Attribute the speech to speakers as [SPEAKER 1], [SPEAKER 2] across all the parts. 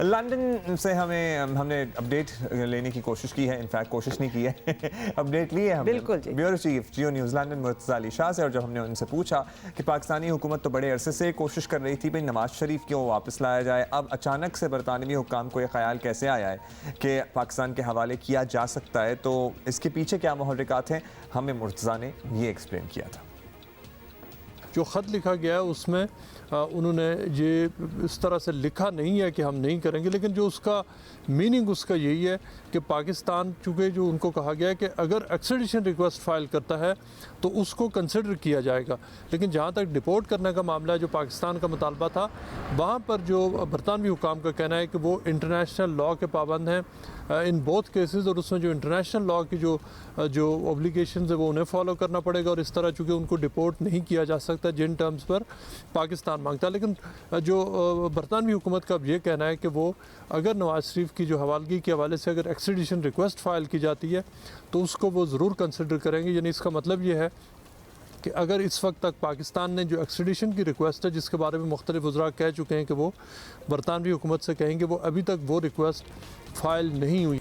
[SPEAKER 1] London से हमने update लेने की कोशिश की है, इनफैक्ट कोशिश नहीं की है अपडेट ली है हमने
[SPEAKER 2] बिल्कुल जी।
[SPEAKER 1] ब्यूरो चीफ जियो न्यूज़ लंदन मुर्तज़ा अली शाह से। और जब हमने उनसे पूछा कि पाकिस्तानी हुकूमत तो बड़े अरसे से कोशिश कर रही थी भाई नवाज शरीफ क्यों वापस लाया जाए, अब अचानक से बरतानवी हुक्काम को यह ख्याल कैसे आया है कि पाकिस्तान के हवाले किया जा सकता है, तो इसके पीछे क्या मुहर्रिकात हैं, हमें मुर्तज़ा ने ये एक्सप्लेन किया था।
[SPEAKER 3] जो ख़त लिखा गया है उसमें उन्होंने ये इस तरह से लिखा नहीं है कि हम नहीं करेंगे, लेकिन जो उसका मीनिंग उसका यही है कि पाकिस्तान, चूँकि जो उनको कहा गया है कि अगर एक्सट्रेडिशन रिक्वेस्ट फ़ाइल करता है तो उसको कंसिडर किया जाएगा, लेकिन जहाँ तक डिपोर्ट करने का मामला है जो पाकिस्तान का मुतालबा था, वहाँ पर जो बरतानवी हुकाम का कहना है कि वो इंटरनेशनल लॉ के पाबंद हैं इन बोथ केसेस, और उसमें जो इंटरनेशनल लॉ की जो ऑब्लिगेशंस है वो उन्हें फॉलो करना पड़ेगा, और इस तरह चूँकि उनको डिपोर्ट नहीं किया जा सकता जिन टर्म्स पर पाकिस्तान मांगता है। लेकिन जो बरतानवी हुकूमत का अब ये कहना है कि वो अगर नवाज शरीफ की जो हवालगी के हवाले से अगर एक्सट्रेडिशन रिक्वेस्ट फ़ाइल की जाती है तो उसको वो ज़रूर कंसिडर करेंगे। यानी इसका मतलब ये है कि अगर इस वक्त तक पाकिस्तान ने जो एक्सट्रेडिशन की रिक्वेस्ट है जिसके बारे में मुख्तलिफ वज़रा कह चुके हैं कि वो बरतानवी हुकूमत से कहेंगे, वो अभी तक वो रिक्वेस्ट फ़ाइल नहीं हुई।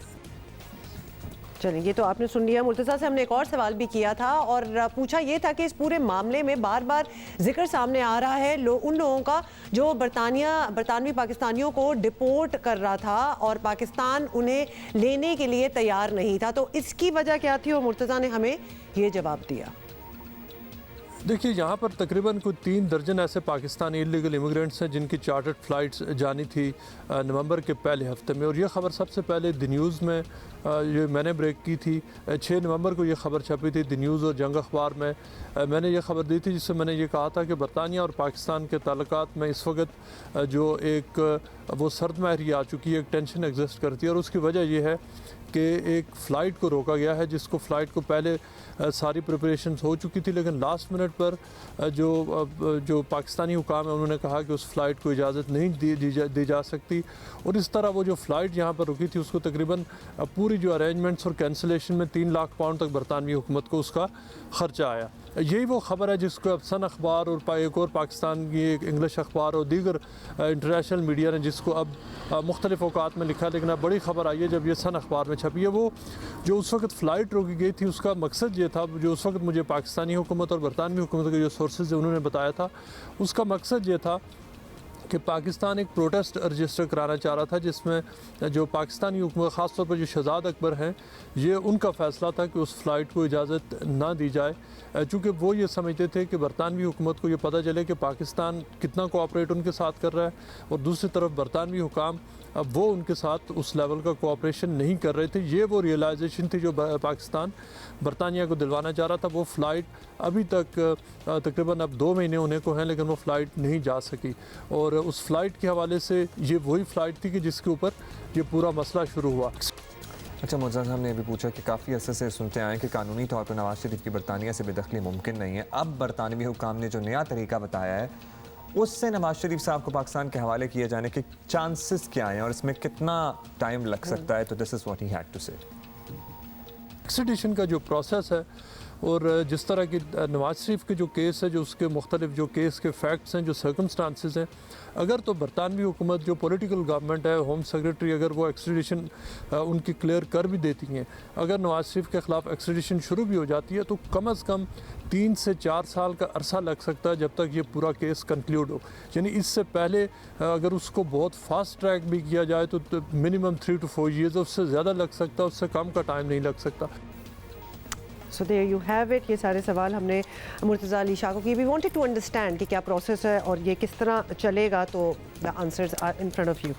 [SPEAKER 2] चलिए, ये तो आपने सुन लिया। मुर्तज़ा से हमने एक और सवाल भी किया था और पूछा ये था कि इस पूरे मामले में बार बार जिक्र सामने आ रहा है उन लोगों का जो बरतानवी पाकिस्तानियों को डिपोर्ट कर रहा था और पाकिस्तान उन्हें लेने के लिए तैयार नहीं था, तो इसकी वजह क्या थी? और मुर्तज़ा ने हमें ये जवाब दिया।
[SPEAKER 3] देखिए, यहाँ पर तकरीबन कोई 3 दर्जन ऐसे पाकिस्तानी इलीगल इमिग्रेंट्स हैं जिनकी चार्टर्ड फ़्लाइट्स जानी थी नवंबर के पहले हफ्ते में, और ये ख़बर सबसे पहले द न्यूज़ में ये मैंने ब्रेक की थी। 6 नवंबर को ये ख़बर छपी थी द न्यूज़ और जंग अखबार में। मैंने ये ख़बर दी थी जिससे मैंने ये कहा था कि बरतानिया और पाकिस्तान के ताल्लुकात में इस वक्त जो एक वो सर्द महरी आ चुकी है, एक टेंशन एग्जिस्ट करती है, और उसकी वजह यह है कि एक फ़्लाइट को रोका गया है जिसको फ़्लाइट को पहले सारी प्रिपरेशंस हो चुकी थी, लेकिन लास्ट मिनट पर जो पाकिस्तानी हुकाम है उन्होंने कहा कि उस फ़्लाइट को इजाज़त नहीं दी जा सकती, और इस तरह वो जो फ़्लाइट यहाँ पर रुकी थी उसको तकरीबन पूरी जो अरेंजमेंट्स और कैंसिलेशन में 3 लाख पाउंड तक बरतानवी हुकूमत को उसका ख़र्चा आया। यही वो ख़बर है जिसको अब सन अखबार और एक और पाकिस्तान की एक इंग्लिश अखबार और दीगर इंटरनेशनल मीडिया ने जिसको अब मुख्तलिफ़ औकात में लिखा, लेकिन अब बड़ी ख़बर आई है जब ये सन अखबार में छपी है। वो जो उस वक्त फ़्लाइट रोकी गई थी उसका मकसद ये था, जो उस वक्त मुझे पाकिस्तानी हुकूमत और बरतानवी हुकूमत के जो सोर्सेज उन्होंने बताया था, उसका मकसद ये था कि पाकिस्तान एक प्रोटेस्ट रजिस्टर कराना चाह रहा था जिसमें जो पाकिस्तानी हुकूमत ख़ास तौर पर जो शहजाद अकबर हैं, ये उनका फ़ैसला था कि उस फ़्लाइट को इजाज़त ना दी जाए, चूँकि वो ये समझते थे कि बरतानवी हुकूमत को ये पता चले कि पाकिस्तान कितना कोऑपरेट उनके साथ कर रहा है, और दूसरी तरफ बरतानवी हुकाम अब वो उनके साथ उस लेवल का कोऑपरेशन नहीं कर रहे थे। ये वो रियलाइजेशन थी जो पाकिस्तान बरतानिया को दिलवाना चाह रहा था। वो फ़्लाइट अभी तक तकरीबन अब 2 महीने होने को हैं, लेकिन वो फ़्लाइट नहीं जा सकी, और उस फ़्लाइट के हवाले से ये वही फ़्लाइट थी कि जिसके ऊपर ये पूरा मसला शुरू हुआ।
[SPEAKER 1] अच्छा, मुर्तज़ा साहब ने अभी पूछा कि काफ़ी अर्से से सुनते आए कि कानूनी तौर पर नवाज शरीफ की बरतानिया से बेदखली मुमकिन नहीं है। अब बरतानवी हुकाम ने जो नया तरीका बताया है उससे नवाज शरीफ साहब को पाकिस्तान के हवाले किए जाने के चांसेस क्या हैं और इसमें कितना टाइम लग सकता है? तो this is what he had to say.
[SPEAKER 3] Extradition का जो प्रोसेस है और जिस तरह की नवाज शरीफ के जो केस है, जो उसके मुख्तलिफ जो केस के फैक्ट्स हैं, जो सर्कमस्टांसिस हैं, अगर तो बरतानवी हुकूमत जो पॉलिटिकल गवर्नमेंट है, होम सेक्रेटरी अगर वो एक्सट्रेडिशन उनकी क्लियर कर भी देती हैं, अगर नवाज शरीफ के ख़िलाफ़ एक्सट्रेडिशन शुरू भी हो जाती है तो कम अज़ कम 3 से 4 साल का अरसा लग सकता है जब तक ये पूरा केस कंक्लूड हो। यानी इससे पहले अगर उसको बहुत फास्ट ट्रैक भी किया जाए तो मिनिमम 3 to 4 ईयर्स, उससे ज़्यादा लग सकता है, उससे कम का टाइम नहीं लग सकता।
[SPEAKER 2] So there you have it. ये सारे सवाल हमने मुर्तज़ा अली शाह को की। वी वांटेड टू अंडरस्टैंड कि क्या प्रोसेस है और ये किस तरह चलेगा, तो the answers are in front of you.